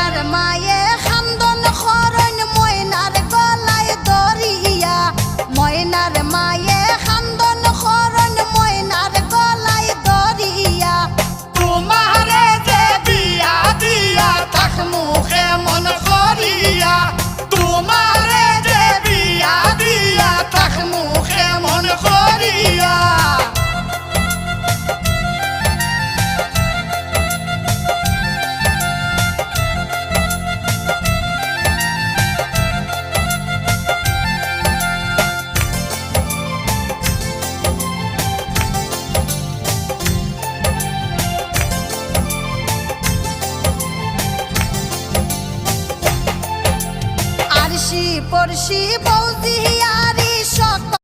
ময়নার মায়ে খান্দন খরণ ময়নার গলায় দরিয়া ময়নার মায়ে খান্দন খরণ ময়নার গলায় দরিয়া তোমারে যে বিয়া দিয়া থাক মুখে মন করিয়া তোমারে যে বিয়া দিয়া থাক মুখে মন করিয়া আরশি পড়শি বৌদি আরি সকল